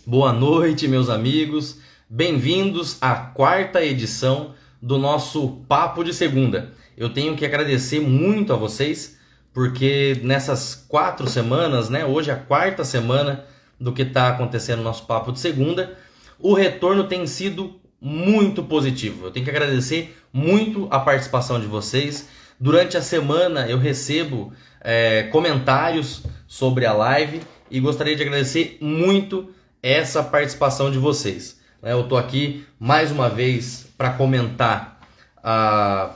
Boa noite, meus amigos. Bem-vindos à quarta edição do nosso Papo de Segunda. Eu tenho que agradecer muito a vocês, porque nessas 4 semanas, né? Hoje é a quarta semana do que está acontecendo no nosso Papo de Segunda. O retorno tem sido muito positivo. Eu tenho que agradecer muito a participação de vocês. Durante a semana eu recebo comentários sobre a live e gostaria de agradecer muito essa participação de vocês. Eu estou aqui mais uma vez para comentar a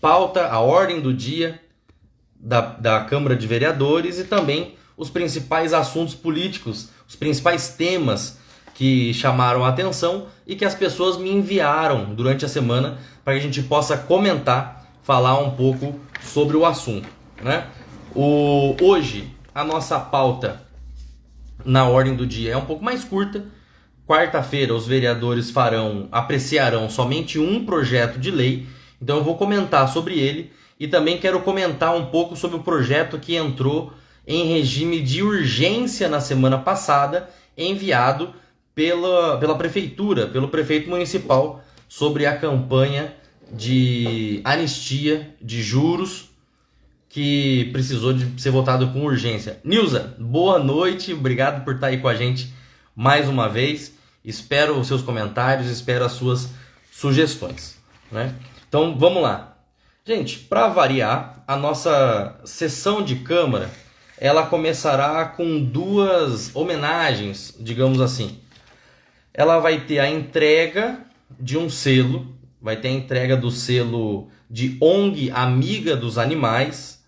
pauta, a ordem do dia da Câmara de Vereadores e também os principais assuntos políticos, os principais temas que chamaram a atenção e que as pessoas me enviaram durante a semana para que a gente possa comentar, falar um pouco sobre o assunto, né? Hoje, a nossa pauta na ordem do dia é um pouco mais curta. Quarta-feira, os vereadores apreciarão somente um projeto de lei, então eu vou comentar sobre ele e também quero comentar um pouco sobre o projeto que entrou em regime de urgência na semana passada, enviado pela prefeitura, pelo prefeito municipal, sobre a campanha de anistia de juros que precisou de ser votado com urgência. Nilza, boa noite, obrigado por estar aí com a gente mais uma vez. Espero os seus comentários, espero as suas sugestões, né? Então vamos lá. Gente, para variar, a nossa sessão de Câmara, ela começará com duas homenagens, digamos assim. Ela vai ter a entrega de um selo, vai ter a entrega do selo de ONG Amiga dos Animais,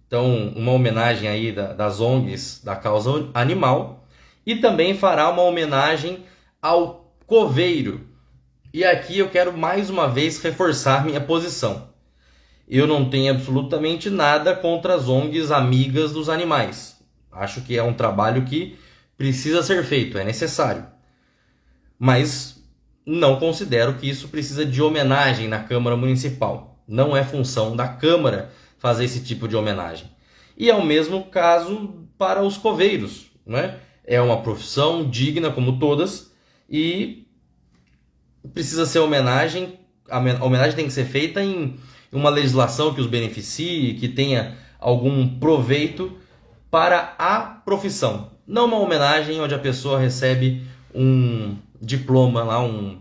então uma homenagem aí das ONGs da causa animal, e também fará uma homenagem ao coveiro. E aqui eu quero mais uma vez reforçar minha posição. Eu não tenho absolutamente nada contra as ONGs amigas dos animais. Acho que é um trabalho que precisa ser feito, é necessário. Mas não considero que isso precisa de homenagem na Câmara Municipal. Não é função da Câmara fazer esse tipo de homenagem. E é o mesmo caso para os coveiros, né? É uma profissão digna como todas e precisa ser homenagem. A homenagem tem que ser feita em uma legislação que os beneficie, que tenha algum proveito para a profissão. Não uma homenagem onde a pessoa recebe um diploma lá, um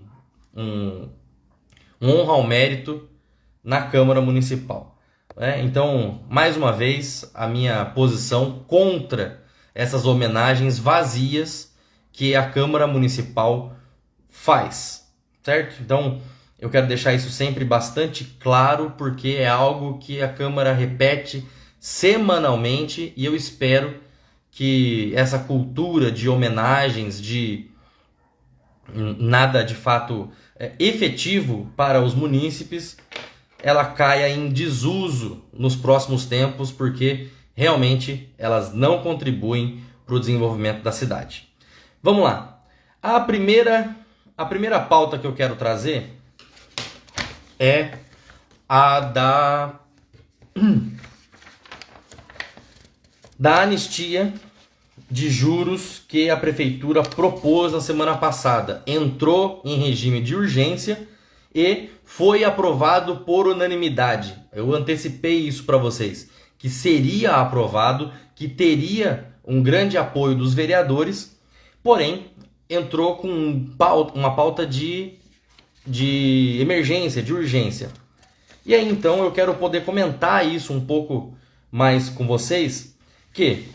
honra ao mérito na Câmara Municipal. Então, mais uma vez, a minha posição contra essas homenagens vazias que a Câmara Municipal faz, certo? Então, eu quero deixar isso sempre bastante claro, porque é algo que a Câmara repete semanalmente e eu espero que essa cultura de homenagens, de nada de fato efetivo para os munícipes, ela caia em desuso nos próximos tempos, porque realmente elas não contribuem para o desenvolvimento da cidade. Vamos lá. A primeira pauta que eu quero trazer é a da anistia de juros que a prefeitura propôs na semana passada. Entrou em regime de urgência e foi aprovado por unanimidade. Eu antecipei isso para vocês, que seria aprovado, que teria um grande apoio dos vereadores, porém entrou com uma pauta de emergência, de urgência. E aí então eu quero poder comentar isso um pouco mais com vocês, que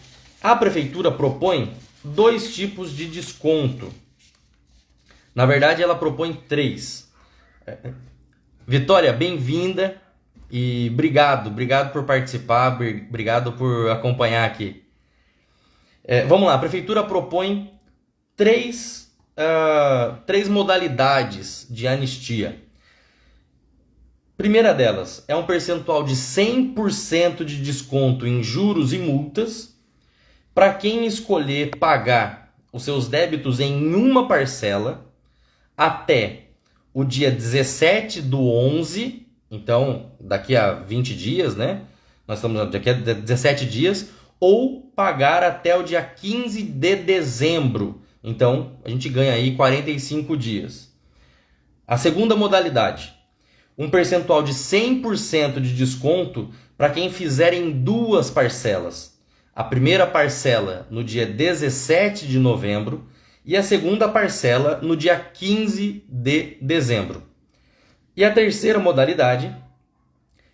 a prefeitura propõe 2 tipos de desconto. Na verdade, ela propõe 3. Vitória, bem-vinda e obrigado por participar, obrigado por acompanhar aqui. Vamos lá, a prefeitura propõe 3 modalidades de anistia. Primeira delas é um percentual de 100% de desconto em juros e multas para quem escolher pagar os seus débitos em uma parcela até o dia 17/11, então daqui a 20 dias, né? Nós estamos daqui a 17 dias, ou pagar até o dia 15 de dezembro. Então, a gente ganha aí 45 dias. A segunda modalidade, um percentual de 100% de desconto para quem fizer em 2 parcelas. A primeira parcela no dia 17 de novembro e a segunda parcela no dia 15 de dezembro. E a terceira modalidade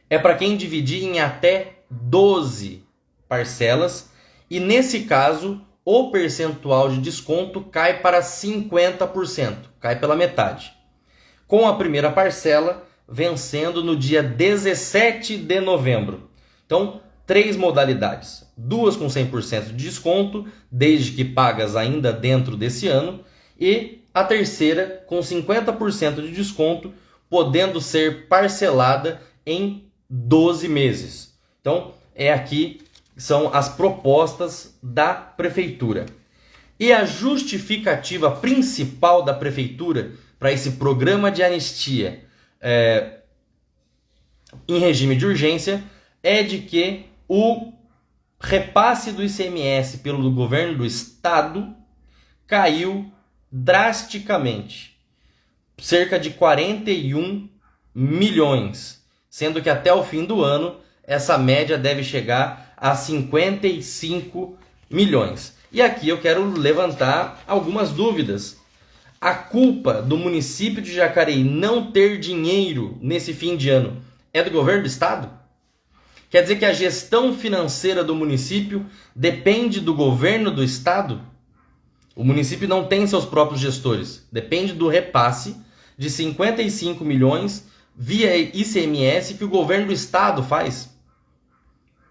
é para quem dividir em até 12 parcelas e, nesse caso, o percentual de desconto cai para 50%, cai pela metade. Com a primeira parcela vencendo no dia 17 de novembro. Então, 3 modalidades. 2 com 100% de desconto, desde que pagas ainda dentro desse ano. E a terceira com 50% de desconto, podendo ser parcelada em 12 meses. Então, aqui são as propostas da prefeitura. E a justificativa principal da prefeitura para esse programa de anistia em regime de urgência é de que o repasse do ICMS pelo governo do estado caiu drasticamente, cerca de 41 milhões, sendo que até o fim do ano essa média deve chegar a 55 milhões. E aqui eu quero levantar algumas dúvidas. A culpa do município de Jacareí não ter dinheiro nesse fim de ano é do governo do estado? Quer dizer que a gestão financeira do município depende do governo do estado? O município não tem seus próprios gestores, depende do repasse de 55 milhões via ICMS que o governo do estado faz.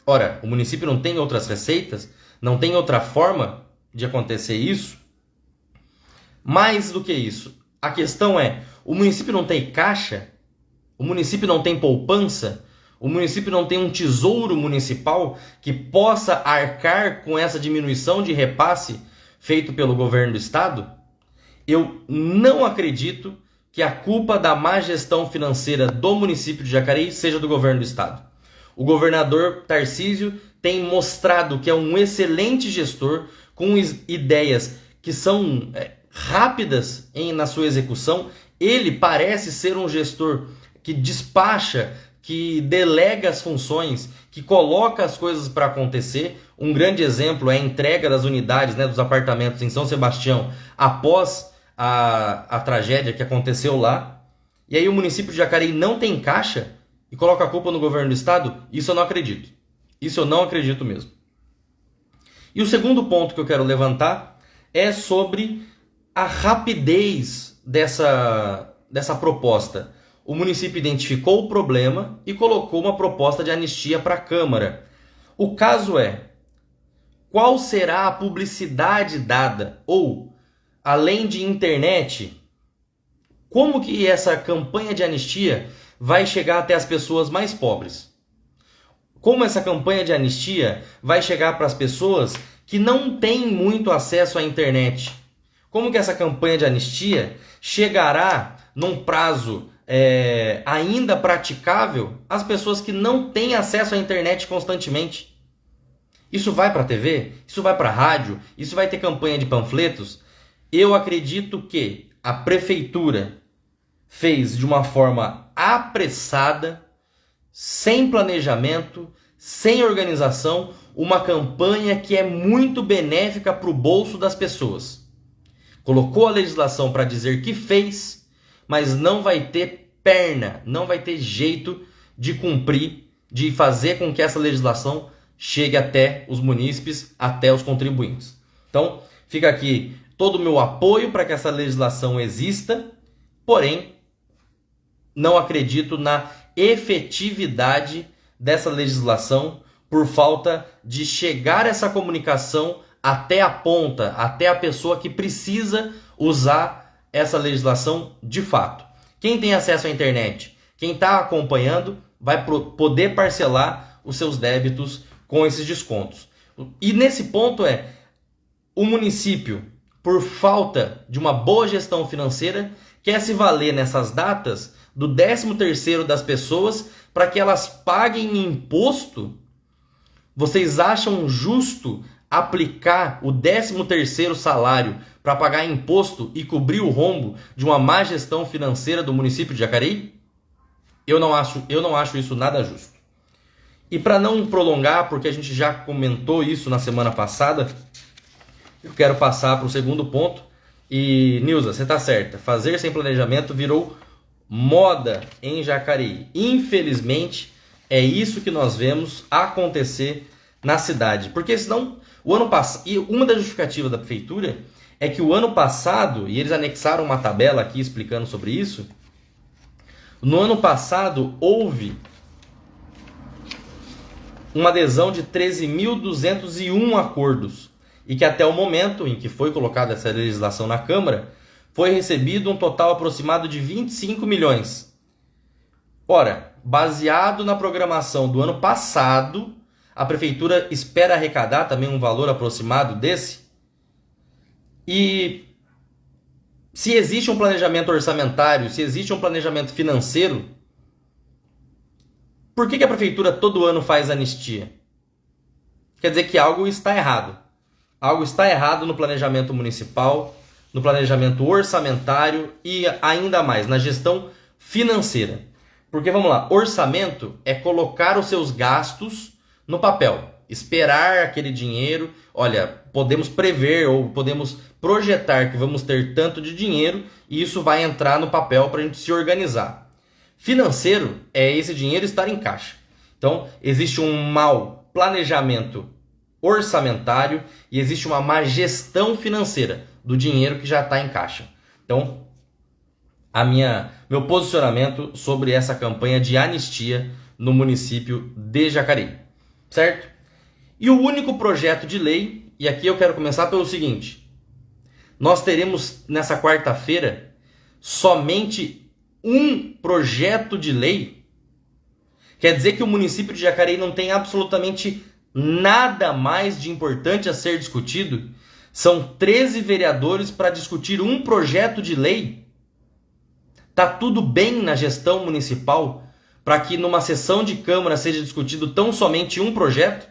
Ora, o município não tem outras receitas? Não tem outra forma de acontecer isso? Mais do que isso, a questão é, o município não tem caixa? O município não tem poupança? O município não tem um tesouro municipal que possa arcar com essa diminuição de repasse feito pelo governo do estado? Eu não acredito que a culpa da má gestão financeira do município de Jacareí seja do governo do estado. O governador Tarcísio tem mostrado que é um excelente gestor, com ideias que são rápidas na sua execução. Ele parece ser um gestor que despacha, que delega as funções, que coloca as coisas para acontecer. Um grande exemplo é a entrega das unidades, dos apartamentos em São Sebastião após a tragédia que aconteceu lá. E aí o município de Jacareí não tem caixa e coloca a culpa no governo do estado? Isso eu não acredito. Isso eu não acredito mesmo. E o segundo ponto que eu quero levantar é sobre a rapidez dessa proposta. O município identificou o problema e colocou uma proposta de anistia para a Câmara. O caso é, qual será a publicidade dada? Ou, além de internet, como que essa campanha de anistia vai chegar até as pessoas mais pobres? Como essa campanha de anistia vai chegar para as pessoas que não têm muito acesso à internet? Como que essa campanha de anistia chegará num prazo ainda praticável às pessoas que não têm acesso à internet constantemente? Isso vai para a TV? Isso vai para a rádio? Isso vai ter campanha de panfletos? Eu acredito que a prefeitura fez de uma forma apressada, sem planejamento, sem organização, uma campanha que é muito benéfica para o bolso das pessoas. Colocou a legislação para dizer que fez, mas não vai ter perna, não vai ter jeito de cumprir, de fazer com que essa legislação chegue até os munícipes, até os contribuintes. Então, fica aqui todo o meu apoio para que essa legislação exista, porém, não acredito na efetividade dessa legislação por falta de chegar essa comunicação até a ponta, até a pessoa que precisa usar essa legislação de fato. Quem tem acesso à internet, quem está acompanhando, vai poder parcelar os seus débitos com esses descontos. E nesse ponto o município, por falta de uma boa gestão financeira, quer se valer nessas datas do 13º das pessoas para que elas paguem imposto. Vocês acham justo aplicar o 13º salário para pagar imposto e cobrir o rombo de uma má gestão financeira do município de Jacareí? Eu não acho isso nada justo. E para não prolongar, porque a gente já comentou isso na semana passada, eu quero passar para o segundo ponto. E, Nilza, você está certa. Fazer sem planejamento virou moda em Jacareí. Infelizmente, é isso que nós vemos acontecer na cidade. Porque senão, o ano passado... E uma das justificativas da prefeitura é que o ano passado, e eles anexaram uma tabela aqui explicando sobre isso, no ano passado houve uma adesão de 13.201 acordos e que até o momento em que foi colocada essa legislação na Câmara, foi recebido um total aproximado de 25 milhões. Ora, baseado na programação do ano passado, a Prefeitura espera arrecadar também um valor aproximado desse. E se existe um planejamento orçamentário, se existe um planejamento financeiro, por que a Prefeitura todo ano faz anistia? Quer dizer que algo está errado. Algo está errado no planejamento municipal, no planejamento orçamentário e ainda mais na gestão financeira. Porque vamos lá, orçamento é colocar os seus gastos no papel, esperar aquele dinheiro, olha, podemos prever ou podemos projetar que vamos ter tanto de dinheiro e isso vai entrar no papel para a gente se organizar. Financeiro é esse dinheiro estar em caixa. Então, existe um mau planejamento orçamentário e existe uma má gestão financeira do dinheiro que já está em caixa. Então, meu posicionamento sobre essa campanha de anistia no município de Jacareí, certo? E o único projeto de lei, e aqui eu quero começar pelo seguinte, nós teremos nessa quarta-feira somente um projeto de lei. Quer dizer que o município de Jacareí não tem absolutamente nada mais de importante a ser discutido? São 13 vereadores para discutir um projeto de lei? Tá tudo bem na gestão municipal para que numa sessão de Câmara seja discutido tão somente um projeto?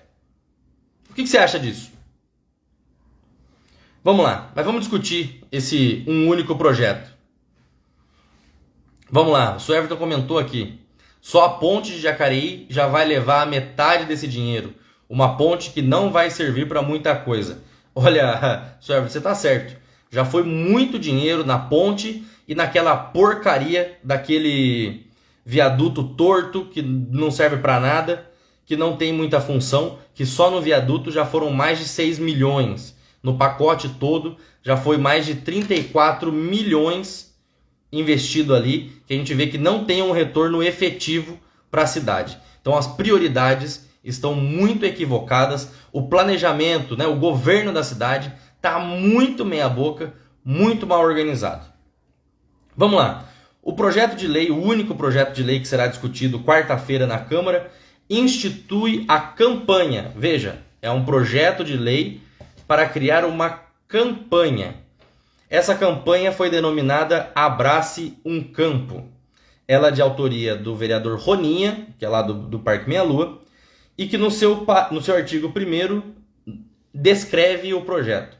O que você acha disso? Vamos lá, mas vamos discutir esse um único projeto. Vamos lá, o Sr. Everton comentou aqui. Só a ponte de Jacareí já vai levar a metade desse dinheiro. Uma ponte que não vai servir para muita coisa. Olha, Sr. Everton, você está certo. Já foi muito dinheiro na ponte e naquela porcaria daquele viaduto torto que não serve para nada, que não tem muita função, que só no viaduto já foram mais de 6 milhões. No pacote todo já foi mais de 34 milhões investido ali, que a gente vê que não tem um retorno efetivo para a cidade. Então as prioridades estão muito equivocadas, o planejamento, o governo da cidade está muito meia boca, muito mal organizado. Vamos lá, o projeto de lei, o único projeto de lei que será discutido quarta-feira na Câmara, institui a campanha. Veja, é um projeto de lei para criar uma campanha. Essa campanha foi denominada Abrace um Campo. Ela é de autoria do vereador Roninha, que é lá do Parque Meia Lua, e que no seu artigo 1º descreve o projeto.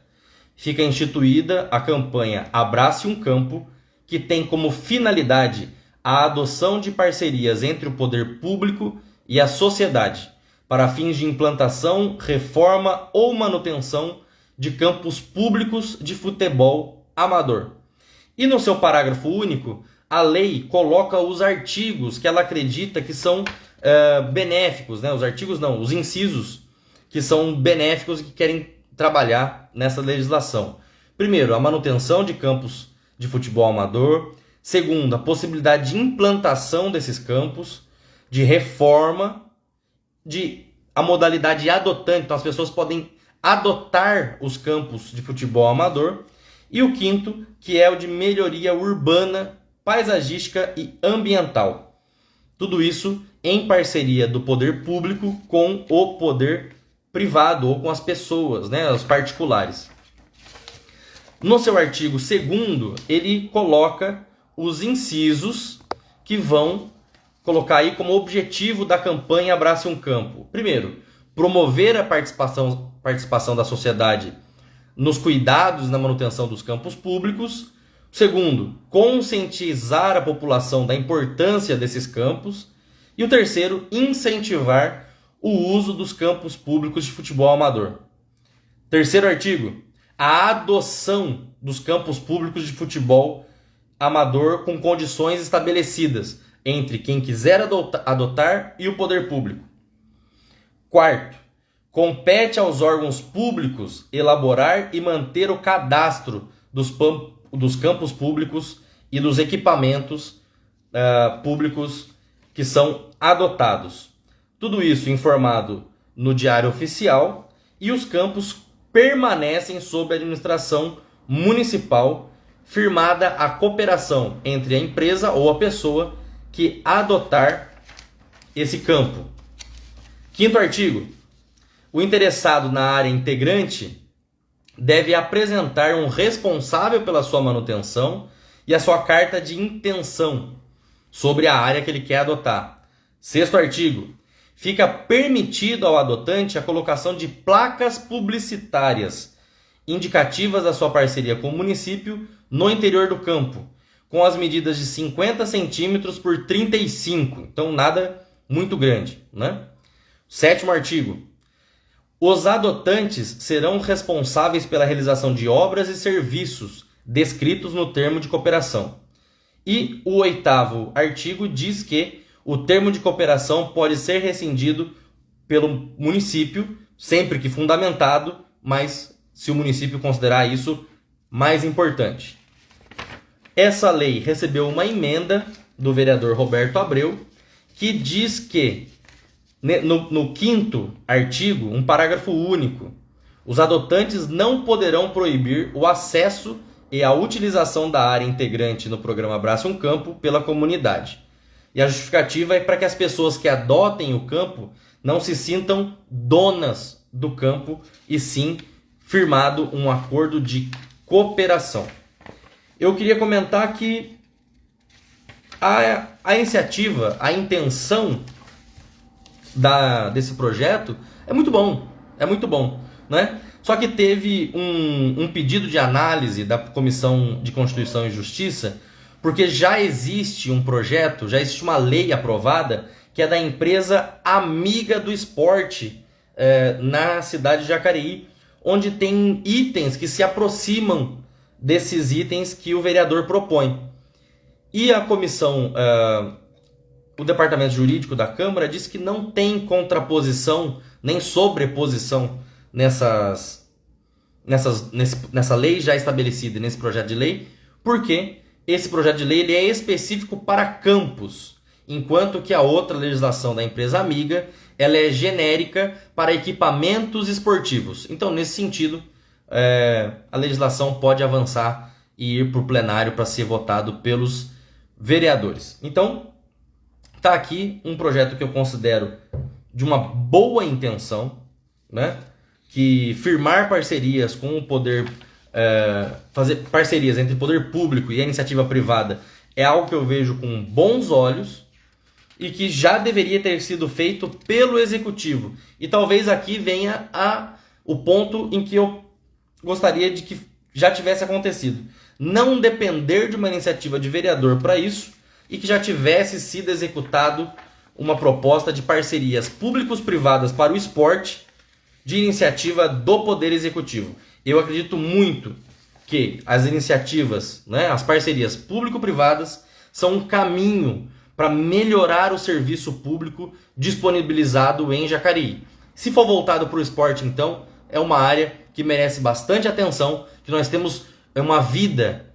Fica instituída a campanha Abrace um Campo, que tem como finalidade a adoção de parcerias entre o poder público e a sociedade, para fins de implantação, reforma ou manutenção de campos públicos de futebol amador. E no seu parágrafo único, a lei coloca os artigos que ela acredita que são benéficos, os artigos não, os incisos que são benéficos e que querem trabalhar nessa legislação. Primeiro, a manutenção de campos de futebol amador. Segundo, a possibilidade de implantação desses campos, de reforma, a modalidade adotante, então as pessoas podem adotar os campos de futebol amador. E o quinto, que é o de melhoria urbana, paisagística e ambiental. Tudo isso em parceria do poder público com o poder privado ou com as pessoas, os particulares. No seu artigo 2º, ele coloca os incisos que vão colocar aí como objetivo da campanha Abrace um Campo. Primeiro, promover a participação da sociedade nos cuidados na manutenção dos campos públicos. Segundo, conscientizar a população da importância desses campos. E o terceiro, incentivar o uso dos campos públicos de futebol amador. Terceiro artigo, a adoção dos campos públicos de futebol amador com condições estabelecidas entre quem quiser adotar e o poder público. Quarto, compete aos órgãos públicos elaborar e manter o cadastro dos campos públicos e dos equipamentos públicos que são adotados. Tudo isso informado no Diário Oficial, e os campos permanecem sob a administração municipal, firmada a cooperação entre a empresa ou a pessoa que adotar esse campo. Quinto artigo, o interessado na área integrante deve apresentar um responsável pela sua manutenção e a sua carta de intenção sobre a área que ele quer adotar. Sexto artigo, fica permitido ao adotante a colocação de placas publicitárias indicativas da sua parceria com o município no interior do campo, com as medidas de 50 centímetros por 35, então nada muito grande, né? Sétimo artigo, os adotantes serão responsáveis pela realização de obras e serviços descritos no termo de cooperação. E o oitavo artigo diz que o termo de cooperação pode ser rescindido pelo município, sempre que fundamentado, mas se o município considerar isso mais importante. Essa lei recebeu uma emenda do vereador Roberto Abreu, que diz que, no quinto artigo, um parágrafo único, os adotantes não poderão proibir o acesso e a utilização da área integrante no programa Abraça um Campo pela comunidade. E a justificativa é para que as pessoas que adotem o campo não se sintam donas do campo, e sim firmado um acordo de cooperação. Eu queria comentar que a iniciativa, a intenção desse projeto é muito bom, né? Só que teve um pedido de análise da Comissão de Constituição e Justiça, porque já existe um projeto, já existe uma lei aprovada, que é da empresa Amiga do Esporte, na cidade de Jacareí, onde tem itens que se aproximam desses itens que o vereador propõe. E a comissão, o departamento jurídico da Câmara disse que não tem contraposição nem sobreposição nessa lei já estabelecida, nesse projeto de lei, porque esse projeto de lei ele é específico para campos, enquanto que a outra legislação da empresa amiga ela é genérica para equipamentos esportivos. Então, nesse sentido, a legislação pode avançar e ir para o plenário para ser votado pelos vereadores. Então, está aqui um projeto que eu considero de uma boa intenção, né? Que firmar parcerias com o poder, fazer parcerias entre o poder público e a iniciativa privada é algo que eu vejo com bons olhos e que já deveria ter sido feito pelo executivo. E talvez aqui venha o ponto em que eu gostaria de que já tivesse acontecido. Não depender de uma iniciativa de vereador para isso, e que já tivesse sido executado uma proposta de parcerias públicos-privadas para o esporte de iniciativa do Poder Executivo. Eu acredito muito que as iniciativas, né, as parcerias público-privadas são um caminho para melhorar o serviço público disponibilizado em Jacareí. Se for voltado para o esporte, então, é uma área que merece bastante atenção, que nós temos uma vida,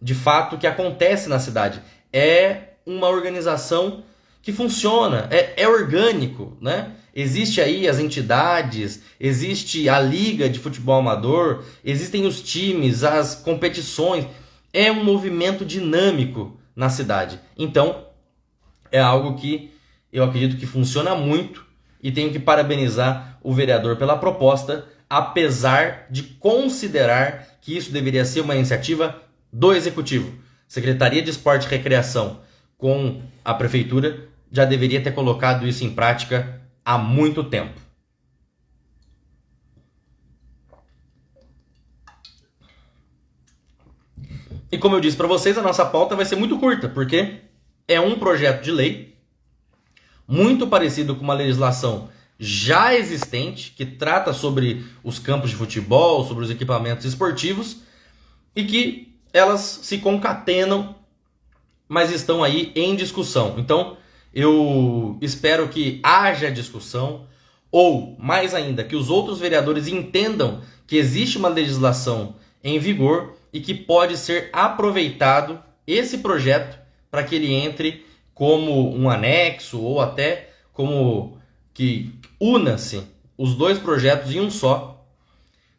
de fato, que acontece na cidade. É uma organização que funciona, é orgânico, né? Existe aí as entidades, existe a liga de futebol amador, existem os times, as competições. É um movimento dinâmico na cidade. Então, é algo que eu acredito que funciona muito e tenho que parabenizar o vereador pela proposta, apesar de considerar que isso deveria ser uma iniciativa do Executivo. Secretaria de Esporte e Recreação com a Prefeitura já deveria ter colocado isso em prática há muito tempo. E como eu disse para vocês, a nossa pauta vai ser muito curta, porque é um projeto de lei muito parecido com uma legislação já existente, que trata sobre os campos de futebol, sobre os equipamentos esportivos, e que elas se concatenam, mas estão aí em discussão. Então, eu espero que haja discussão, ou, mais ainda, que os outros vereadores entendam que existe uma legislação em vigor e que pode ser aproveitado esse projeto para que ele entre como um anexo ou até como que una-se os dois projetos em um só,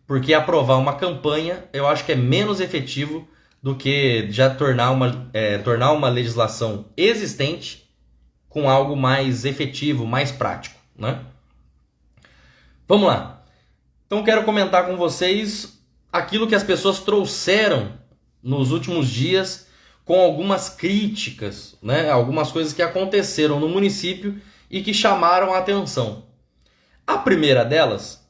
porque aprovar uma campanha eu acho que é menos efetivo do que já tornar uma legislação existente com algo mais efetivo, mais prático, né? Vamos lá. Então quero comentar com vocês aquilo que as pessoas trouxeram nos últimos dias com algumas críticas, né? Algumas coisas que aconteceram no município e que chamaram a atenção. A primeira delas,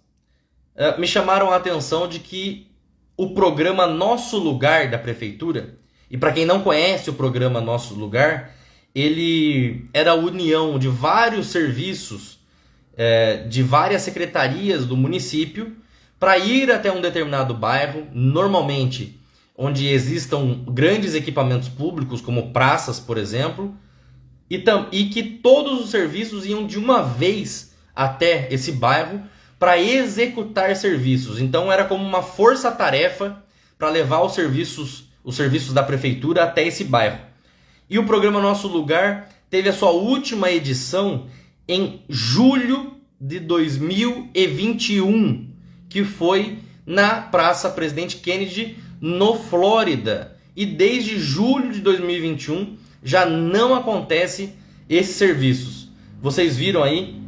me chamaram a atenção de que o programa Nosso Lugar da Prefeitura, e para quem não conhece o programa Nosso Lugar, ele era a união de vários serviços, de várias secretarias do município, para ir até um determinado bairro, normalmente onde existam grandes equipamentos públicos, como praças, por exemplo, e que todos os serviços iam de uma vez até esse bairro para executar serviços. Então era como uma força-tarefa para levar os serviços da prefeitura até esse bairro. E o programa Nosso Lugar teve a sua última edição em julho de 2021, que foi na Praça Presidente Kennedy, no Flórida. E desde julho de 2021 já não acontece esses serviços. Vocês viram aí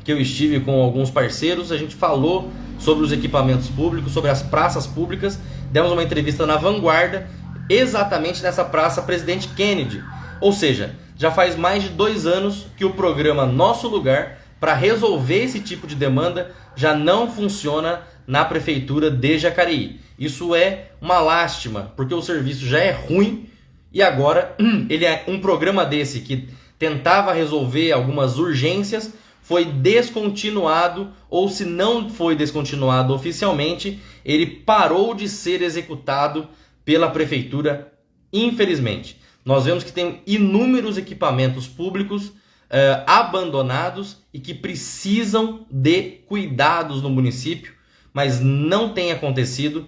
que eu estive com alguns parceiros, a gente falou sobre os equipamentos públicos, sobre as praças públicas, demos uma entrevista na Vanguarda, exatamente nessa Praça Presidente Kennedy. Ou seja, já faz mais de 2 anos que o programa Nosso Lugar, para resolver esse tipo de demanda, já não funciona na Prefeitura de Jacareí. Isso é uma lástima, porque o serviço já é ruim e agora ele é um programa desse que tentava resolver algumas urgências, foi descontinuado, ou se não foi descontinuado oficialmente, ele parou de ser executado pela Prefeitura, infelizmente. Nós vemos que tem inúmeros equipamentos públicos abandonados e que precisam de cuidados no município, mas não tem acontecido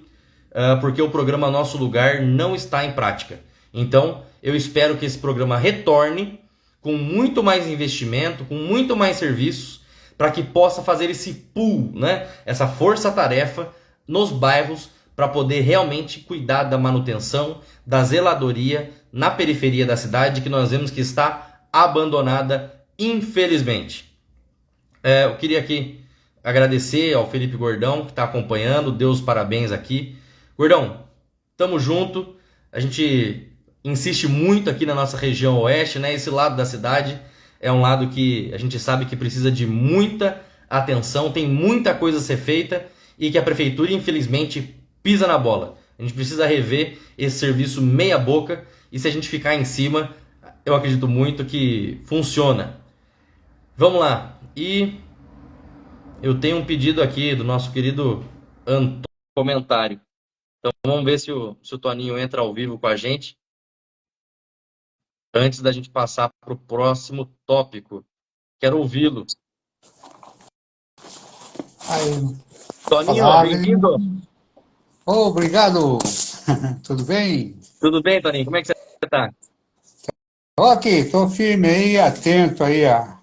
porque o programa Nosso Lugar não está em prática. Então, eu espero que esse programa retorne com muito mais investimento, com muito mais serviços, para que possa fazer esse pool, né? Essa força-tarefa nos bairros, para poder realmente cuidar da manutenção, da zeladoria na periferia da cidade, que nós vemos que está abandonada, infelizmente. Eu queria aqui agradecer ao Felipe Gordão, que está acompanhando, deu os parabéns aqui. Gordão, tamo junto, a gente insiste muito aqui na nossa região oeste, né? Esse lado da cidade é um lado que a gente sabe que precisa de muita atenção, tem muita coisa a ser feita e que a prefeitura, infelizmente, pisa na bola. A gente precisa rever esse serviço meia boca e se a gente ficar em cima, eu acredito muito que funciona. Vamos lá. E eu tenho um pedido aqui do nosso querido Antônio, comentário. Então vamos ver se o Toninho entra ao vivo com a gente, antes da gente passar para o próximo tópico. Quero ouvi-lo. Toninho, bem-vindo. Obrigado. Tudo bem? Tudo bem, Toninho? Como é que você está? Ok, estou firme aí, atento aí a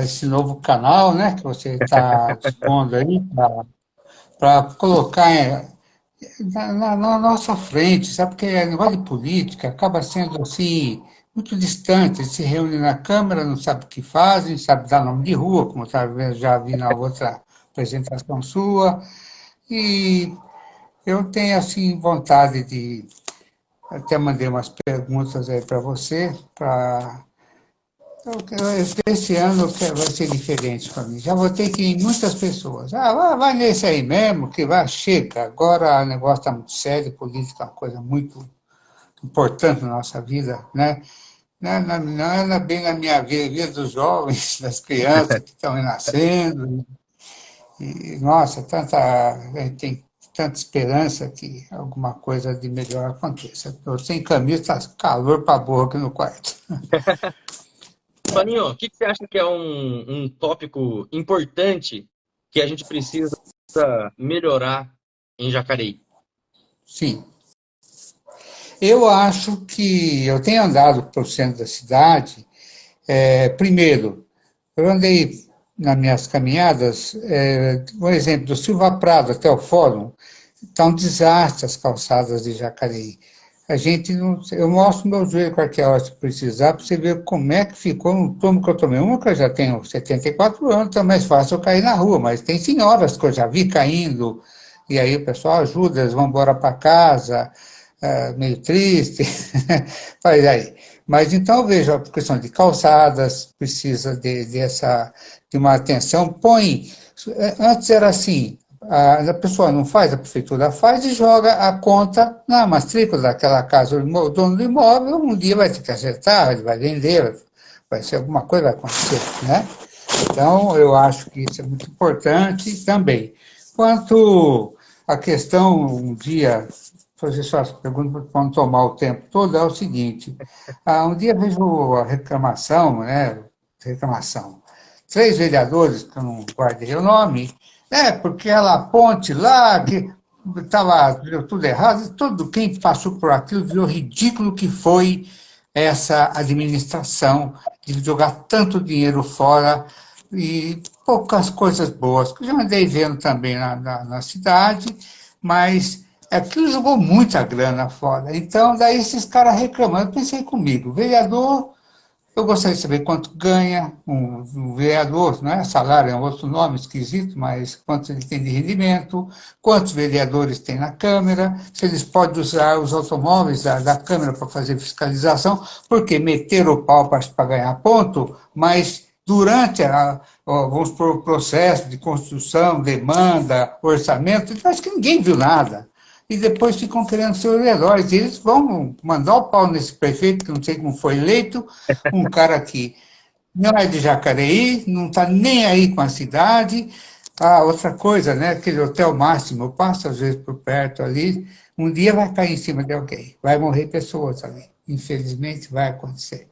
esse novo canal, né, que você está expondo aí, para colocar na nossa frente, sabe? Porque o negócio de política acaba sendo assim, muito distante. Eles se reúnem na Câmara, não sabe o que fazem, sabe dar nome de rua, como já vi na outra apresentação sua. E eu tenho, assim, vontade até mandei umas perguntas aí para você, para Esse ano vai ser diferente para mim. Já vou ter que ir em muitas pessoas. Ah, vai nesse aí mesmo, que vai, chega. Agora o negócio está muito sério, política é uma coisa muito importante na nossa vida, né? Não é bem na minha vida, a vida dos jovens, das crianças que estão nascendo. E, nossa, a gente tem tanta esperança que alguma coisa de melhor aconteça. Estou sem camisa, está calor para burro aqui no quarto. Toninho, o que você acha que é um tópico importante que a gente precisa melhorar em Jacareí? Sim. Eu acho que eu tenho andado para o centro da cidade. Primeiro, eu andei nas minhas caminhadas, por exemplo, do Silva Prado até o Fórum, está um desastre as calçadas de Jacareí. A gente não, eu mostro meu joelho qualquer hora se precisar, para você ver como é que ficou no tomo que eu tomei. Uma que eu já tenho 74 anos, então é mais fácil eu cair na rua, mas tem senhoras que eu já vi caindo, e aí o pessoal ajuda, eles vão embora para casa, meio triste, faz aí. Mas então eu vejo a questão de calçadas, precisa de uma atenção, antes era assim, a pessoa não faz, a prefeitura faz e joga a conta na matrícula daquela casa. O dono do imóvel um dia vai ter que acertar, ele vai vender, vai ser alguma coisa vai acontecer, né? Então, eu acho que isso é muito importante também. Quanto à questão, um dia, fazer só essa pergunta para não tomar o tempo todo, é o seguinte, um dia vejo a reclamação, né, reclamação, 3 vereadores, que eu não guardei o nome, porque aquela ponte lá, que estava tudo errado, todo quem passou por aquilo viu o ridículo que foi essa administração de jogar tanto dinheiro fora e poucas coisas boas, que eu já andei vendo também na cidade, mas aquilo jogou muita grana fora. Então, daí esses caras reclamando, eu pensei comigo, vereador, eu gostaria de saber quanto ganha um vereador, não é? Salário é um outro nome esquisito, mas quanto ele tem de rendimento, quantos vereadores tem na Câmara, se eles podem usar os automóveis da Câmara para fazer fiscalização, porque meteram o pau para ganhar ponto, mas durante vamos por o processo de construção, demanda, orçamento, eu acho que ninguém viu nada e depois ficam querendo ser os heróis. E eles vão mandar o pau nesse prefeito, que não sei como foi eleito, um cara que não é de Jacareí, não está nem aí com a cidade. Outra coisa, né? Aquele hotel máximo, eu passo às vezes por perto ali, um dia vai cair em cima de alguém, vai morrer pessoas ali. Infelizmente vai acontecer.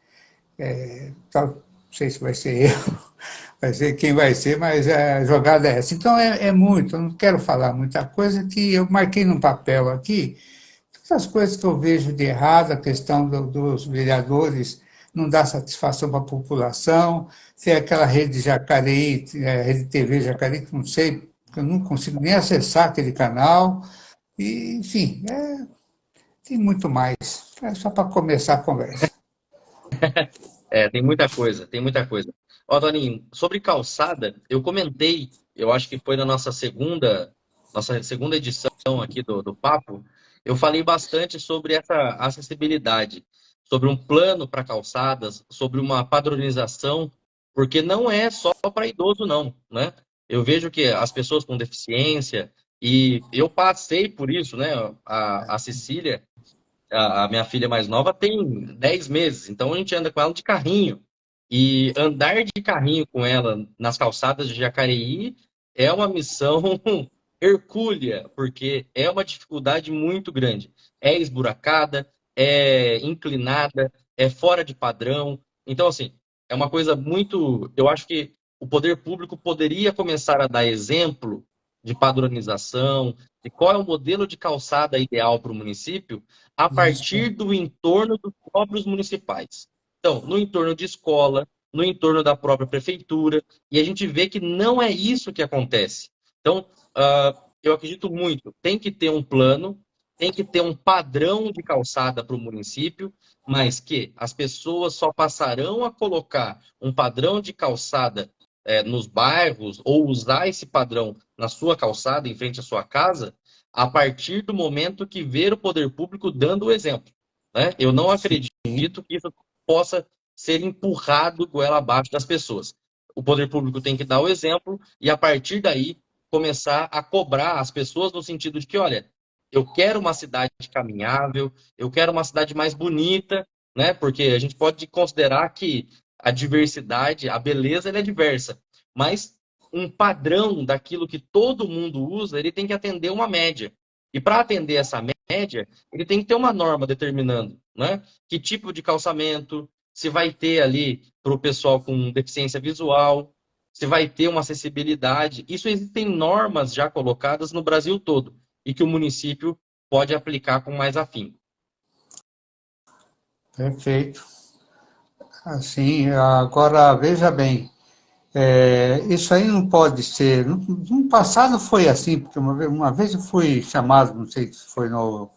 Não sei se vai ser eu, vai ser quem vai ser, mas a jogada é essa. Então é muito, eu não quero falar muita coisa que eu marquei num papel aqui, essas coisas que eu vejo de errado, a questão dos vereadores não dar satisfação para a população, tem aquela rede Jacareí, rede TV Jacareí, que não sei, que eu não consigo nem acessar aquele canal, e, enfim, tem muito mais. É só para começar a conversa. Tem muita coisa, tem muita coisa. Ó, Toninho, sobre calçada, eu comentei, eu acho que foi na nossa segunda edição aqui do Papo, eu falei bastante sobre essa acessibilidade, sobre um plano para calçadas, sobre uma padronização, porque não é só para idoso, não, né? Eu vejo que as pessoas com deficiência, e eu passei por isso, né? A Cecília, a minha filha mais nova tem 10 meses, então a gente anda com ela de carrinho. E andar de carrinho com ela nas calçadas de Jacareí é uma missão hercúlea, porque é uma dificuldade muito grande. É esburacada, é inclinada, é fora de padrão. Então, assim, é uma coisa muito. Eu acho que o poder público poderia começar a dar exemplo de padronização, de qual é o modelo de calçada ideal para o município, a Isso, partir do entorno dos próprios municipais. Então, no entorno de escola, no entorno da própria prefeitura, e a gente vê que não é isso que acontece. Então, eu acredito muito, tem que ter um plano, tem que ter um padrão de calçada para o município, mas que as pessoas só passarão a colocar um padrão de calçada nos bairros ou usar esse padrão na sua calçada, em frente à sua casa, a partir do momento que ver o poder público dando o exemplo. Né? Eu não sim. acredito que isso possa ser empurrado goela abaixo das pessoas. O poder público tem que dar o exemplo e, a partir daí, começar a cobrar as pessoas no sentido de que, olha, eu quero uma cidade caminhável, eu quero uma cidade mais bonita, né? Porque a gente pode considerar que a diversidade, a beleza, ela é diversa, mas um padrão daquilo que todo mundo usa, ele tem que atender uma média. E para atender essa média, ele tem que ter uma norma determinando, né? Que tipo de calçamento, se vai ter ali para o pessoal com deficiência visual, se vai ter uma acessibilidade. Isso existem normas já colocadas no Brasil todo e que o município pode aplicar com mais afinco. Perfeito. Assim, agora veja bem, isso aí não pode ser. No passado foi assim, porque uma vez eu fui chamado, não sei se foi no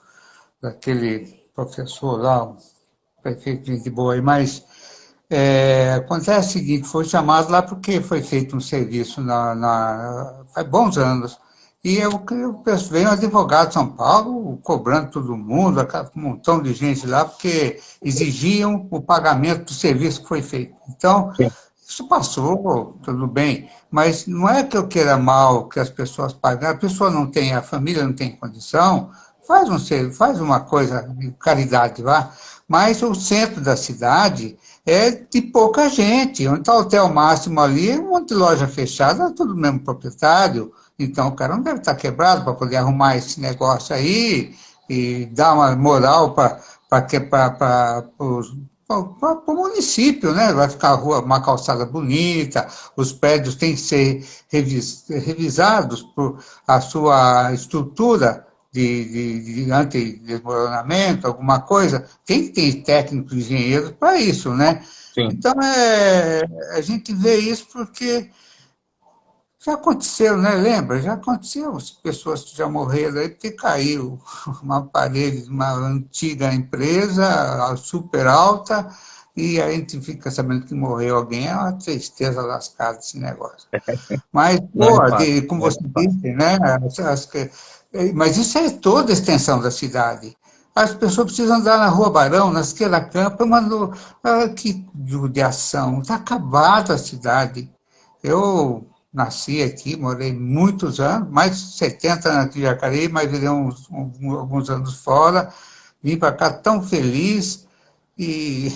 daquele professor lá, o prefeito de boa aí, mas acontece o seguinte, foi chamado lá porque foi feito um serviço faz bons anos. E veio um advogado de São Paulo cobrando todo mundo, um montão de gente lá, porque exigiam o pagamento do serviço que foi feito. Então, isso passou, tudo bem, mas não é que eu queira mal que as pessoas paguem, a pessoa não tem, a família não tem condição, faz uma coisa de caridade lá, mas o centro da cidade é de pouca gente. Onde está o Hotel Máximo ali, um monte de loja fechada, é tudo mesmo proprietário. Então o cara não deve estar quebrado para poder arrumar esse negócio aí e dar uma moral para o município, né? Vai ficar a rua, uma calçada bonita, os prédios têm que ser revisados por a sua estrutura de antidesmoronamento, alguma coisa, tem que ter técnicos, engenheiros para isso, né? Sim. Então, a gente vê isso porque já aconteceu, né? Lembra? Já aconteceu, as pessoas já morreram aí porque caiu uma parede de uma antiga empresa, super alta, e a gente fica sabendo que morreu alguém, é uma tristeza lascada esse negócio. Mas, Não é pô, fácil, como não é você fácil. disse, né? Mas isso é toda a extensão da cidade. As pessoas precisam andar na Rua Barão, na Esquerda Campo, que judiação, está acabada a cidade. Eu nasci aqui, morei muitos anos, mais de 70 anos aqui em Jacareí, mas virei alguns anos fora, vim para cá tão feliz, e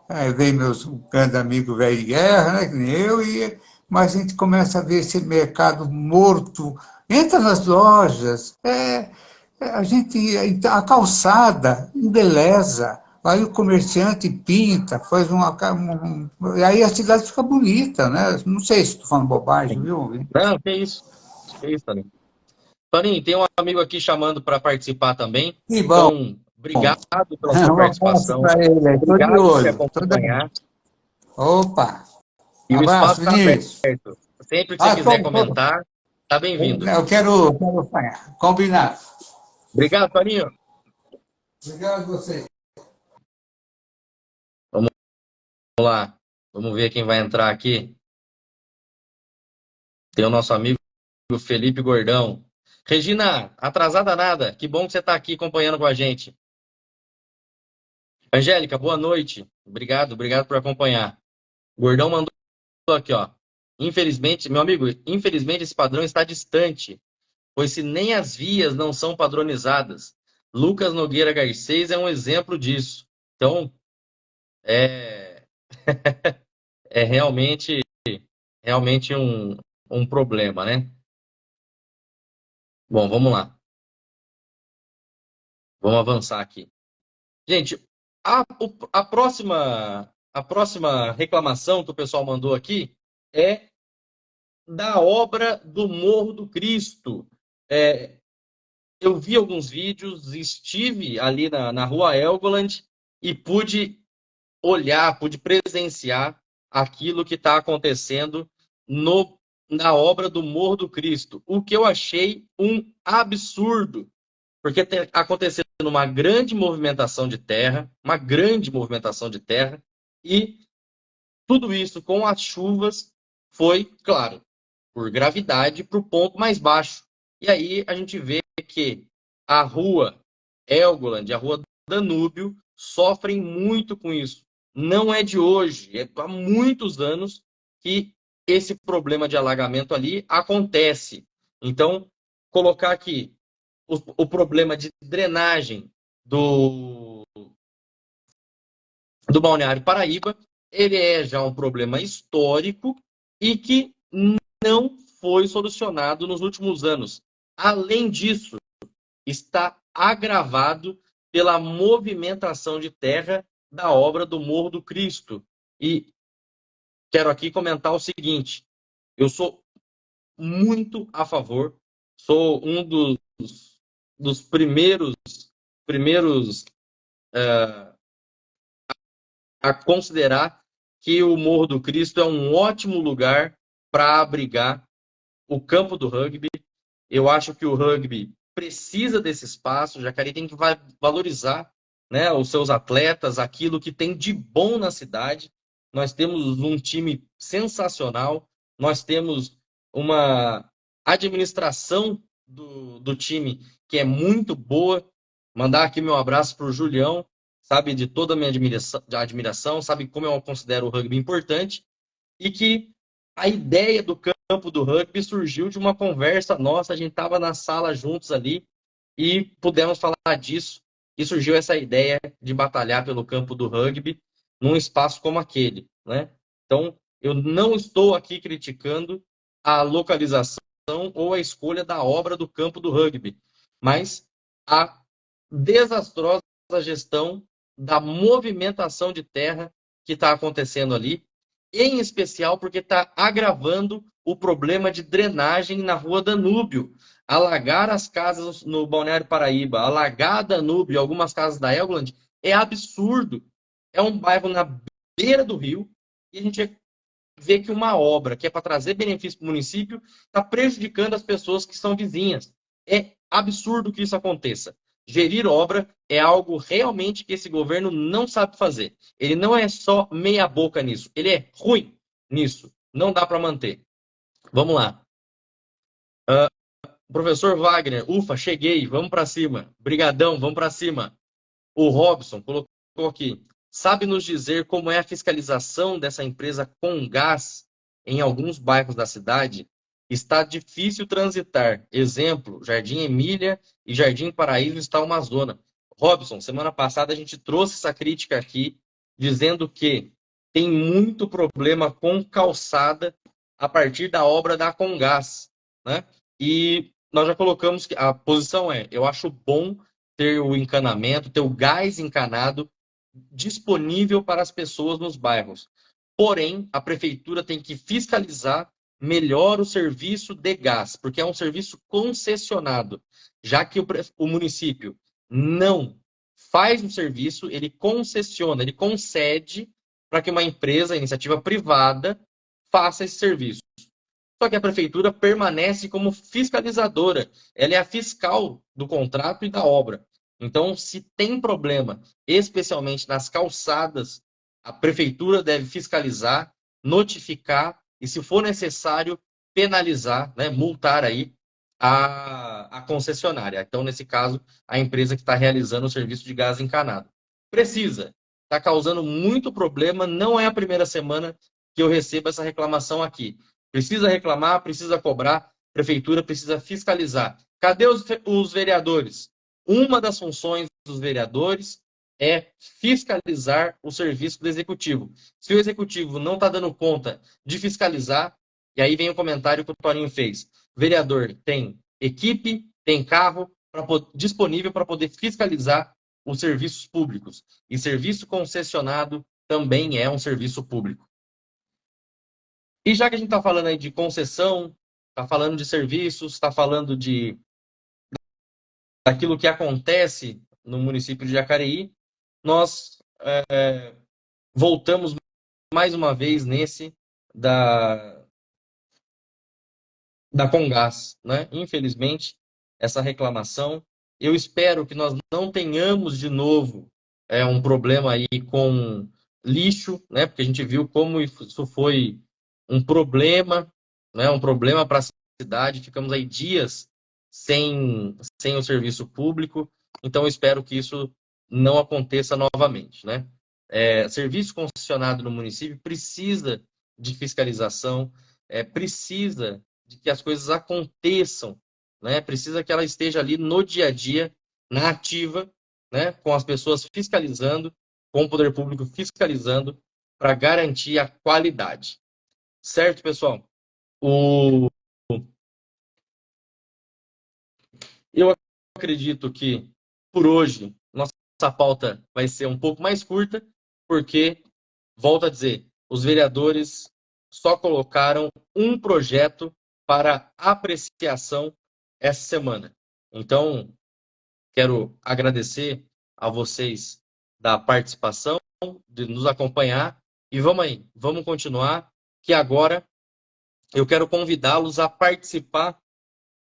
aí vem meus grandes amigos velho de guerra, né, que nem eu, mas a gente começa a ver esse mercado morto. Entra nas lojas, a calçada embeleza, aí o comerciante pinta, e aí a cidade fica bonita, né? Não sei se estou falando bobagem, Sim. viu? Não, que isso, Toninho. Toninho, tem um amigo aqui chamando para participar também. Que bom. Então, obrigado pela sua Um abraço participação. para ele, estou de Obrigado por me olho. acompanhar. Opa, E o abraço, espaço está Vinícius. aberto. Sempre que você Ah, quiser comentar, tá bem-vindo. eu quero apanhar. Combinado. Obrigado, Toninho. Obrigado a você. Vamos lá. Vamos ver quem vai entrar aqui. Tem o nosso amigo Felipe Gordão. Regina, atrasada nada. Que bom que você está aqui acompanhando com a gente. Angélica, boa noite. Obrigado por acompanhar. O Gordão mandou aqui, ó. Infelizmente, meu amigo, infelizmente esse padrão está distante, pois se nem as vias não são padronizadas. Lucas Nogueira Garcês é um exemplo disso. Então, é, é realmente um problema, né? Bom, vamos lá. Vamos avançar aqui. Gente, a próxima reclamação que o pessoal mandou aqui é da obra do Morro do Cristo. É, eu vi alguns vídeos, estive ali na Rua Helgoland e pude olhar, pude presenciar aquilo que está acontecendo na obra do Morro do Cristo. O que eu achei um absurdo, porque está acontecendo uma grande movimentação de terra, e tudo isso com as chuvas foi, claro, por gravidade, para o ponto mais baixo. E aí a gente vê que a rua Helgoland, a rua Danúbio, sofrem muito com isso. não é de hoje, é há muitos anos que esse problema de alagamento ali acontece. Então, colocar aqui o problema de drenagem do Balneário Paraíba, ele é já um problema histórico e que não foi solucionado nos últimos anos. Além disso, está agravado pela movimentação de terra da obra do Morro do Cristo. E quero aqui comentar o seguinte: eu sou muito a favor, sou um dos primeiros a considerar que o Morro do Cristo é um ótimo lugar para abrigar o campo do rugby. Eu acho que o rugby precisa desse espaço, o Jacareí tem que valorizar, né, os seus atletas, aquilo que tem de bom na cidade. Nós temos um time sensacional, nós temos uma administração do time que é muito boa. Mandar aqui meu abraço para o Julião, sabe de toda a minha admiração, sabe como eu considero o rugby importante, e que a ideia do campo do rugby surgiu de uma conversa nossa, a gente estava na sala juntos ali e pudemos falar disso, e surgiu essa ideia de batalhar pelo campo do rugby num espaço como aquele, né? Então, eu não estou aqui criticando a localização ou a escolha da obra do campo do rugby, mas a desastrosa gestão da movimentação de terra que está acontecendo ali, em especial porque está agravando o problema de drenagem na Rua Danúbio. Alagar as casas no Balneário Paraíba, alagar a Danúbio, algumas casas da Elgland, é absurdo. É um bairro na beira do rio e a gente vê que uma obra que é para trazer benefício para o município está prejudicando as pessoas que são vizinhas. É absurdo que isso aconteça. Gerir obra é algo realmente que esse governo não sabe fazer. Ele não é só meia boca nisso, ele é ruim nisso. Não dá para manter. Vamos lá. Professor Wagner, ufa, cheguei, vamos para cima. Brigadão, vamos para cima. O Robson colocou aqui. Sabe nos dizer como é a fiscalização dessa empresa com gás em alguns bairros da cidade? Está difícil transitar. Exemplo, Jardim Emília e Jardim Paraíso está uma zona. Robson, semana passada a gente trouxe essa crítica aqui, dizendo que tem muito problema com calçada a partir da obra da Comgás, né? E nós já colocamos que a posição é, eu acho bom ter o encanamento, ter o gás encanado disponível para as pessoas nos bairros. Porém, a prefeitura tem que fiscalizar melhor o serviço de gás, porque é um serviço concessionado, já que o município não faz o serviço, ele concessiona, ele concede para que uma empresa, iniciativa privada, faça esse serviço. Só que a prefeitura permanece como fiscalizadora, ela é a fiscal do contrato e da obra. Então, se tem problema, especialmente nas calçadas, a prefeitura deve fiscalizar, notificar e, se for necessário, penalizar, né, multar aí a concessionária. Então, nesse caso, a empresa que está realizando o serviço de gás encanado. Precisa. Está causando muito problema, não é a primeira semana que eu recebo essa reclamação aqui. Precisa reclamar, precisa cobrar, a prefeitura precisa fiscalizar. Cadê os vereadores? Uma das funções dos vereadores é fiscalizar o serviço do executivo. Se o executivo não está dando conta de fiscalizar, e aí vem o comentário que o Torinho fez. O vereador tem equipe, tem carro disponível para poder fiscalizar os serviços públicos. E serviço concessionado também é um serviço público. E já que a gente está falando aí de concessão, está falando de serviços, está falando daquilo que acontece no município de Jacareí, nós voltamos mais uma vez nesse da Comgás, né? Infelizmente, essa reclamação. Eu espero que nós não tenhamos de novo um problema aí com lixo, né? Porque a gente viu como isso foi um problema, né? Um problema para a cidade. Ficamos aí dias sem o serviço público. Então, eu espero que isso não aconteça novamente, né? serviço concessionado no município precisa de fiscalização, precisa de que as coisas aconteçam, né? Precisa que ela esteja ali no dia a dia, na ativa, né? Com as pessoas fiscalizando, com o poder público fiscalizando, para garantir a qualidade. Certo, pessoal? Eu acredito que, por hoje, nossa pauta vai ser um pouco mais curta, porque, volto a dizer, os vereadores só colocaram um projeto para apreciação essa semana. Então, quero agradecer a vocês da participação, de nos acompanhar, e vamos aí, vamos continuar, que agora eu quero convidá-los a participar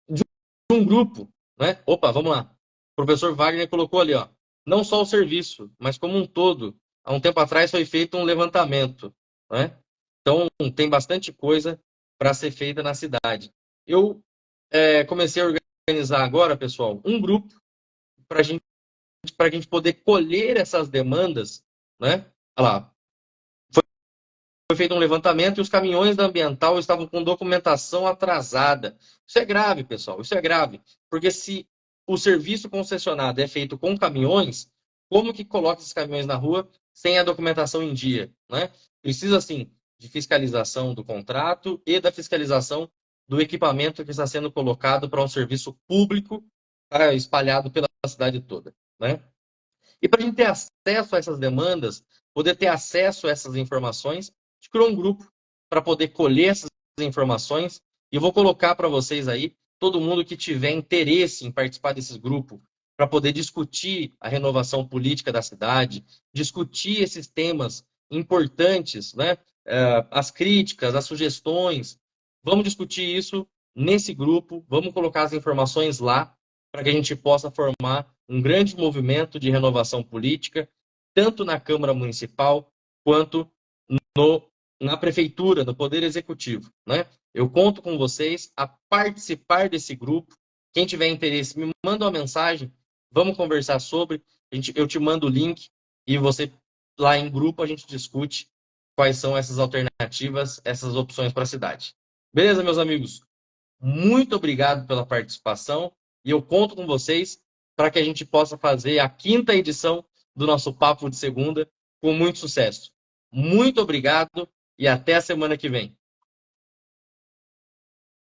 de um grupo, né? Opa, vamos lá. O professor Wagner colocou ali, ó, não só o serviço, mas como um todo. Há um tempo atrás foi feito um levantamento, né? Então, tem bastante coisa para ser feita na cidade. Eu comecei a organizar agora, pessoal, um grupo para a gente poder colher essas demandas, né? Olha lá, foi feito um levantamento e os caminhões da Ambiental estavam com documentação atrasada. Isso é grave, pessoal, isso é grave. Porque se o serviço concessionado é feito com caminhões, como que coloca esses caminhões na rua sem a documentação em dia, né? Precisa, sim, de fiscalização do contrato e da fiscalização do equipamento que está sendo colocado para um serviço público espalhado pela cidade toda, né? E para a gente ter acesso a essas demandas, poder ter acesso a essas informações, a gente criou um grupo para poder colher essas informações. E eu vou colocar para vocês aí, todo mundo que tiver interesse em participar desse grupo, para poder discutir a renovação política da cidade, discutir esses temas importantes, né? As críticas, as sugestões. Vamos discutir isso nesse grupo, vamos colocar as informações lá, para que a gente possa formar um grande movimento de renovação política, tanto na Câmara Municipal quanto na Prefeitura, no Poder Executivo, né? Eu conto com vocês a participar desse grupo. Quem tiver interesse, me manda uma mensagem, vamos conversar sobre. Eu te mando o link e você, lá em grupo, a gente discute quais são essas alternativas, essas opções para a cidade. Beleza, meus amigos? Muito obrigado pela participação e eu conto com vocês para que a gente possa fazer a 5ª edição do nosso Papo de Segunda com muito sucesso. Muito obrigado e até a semana que vem.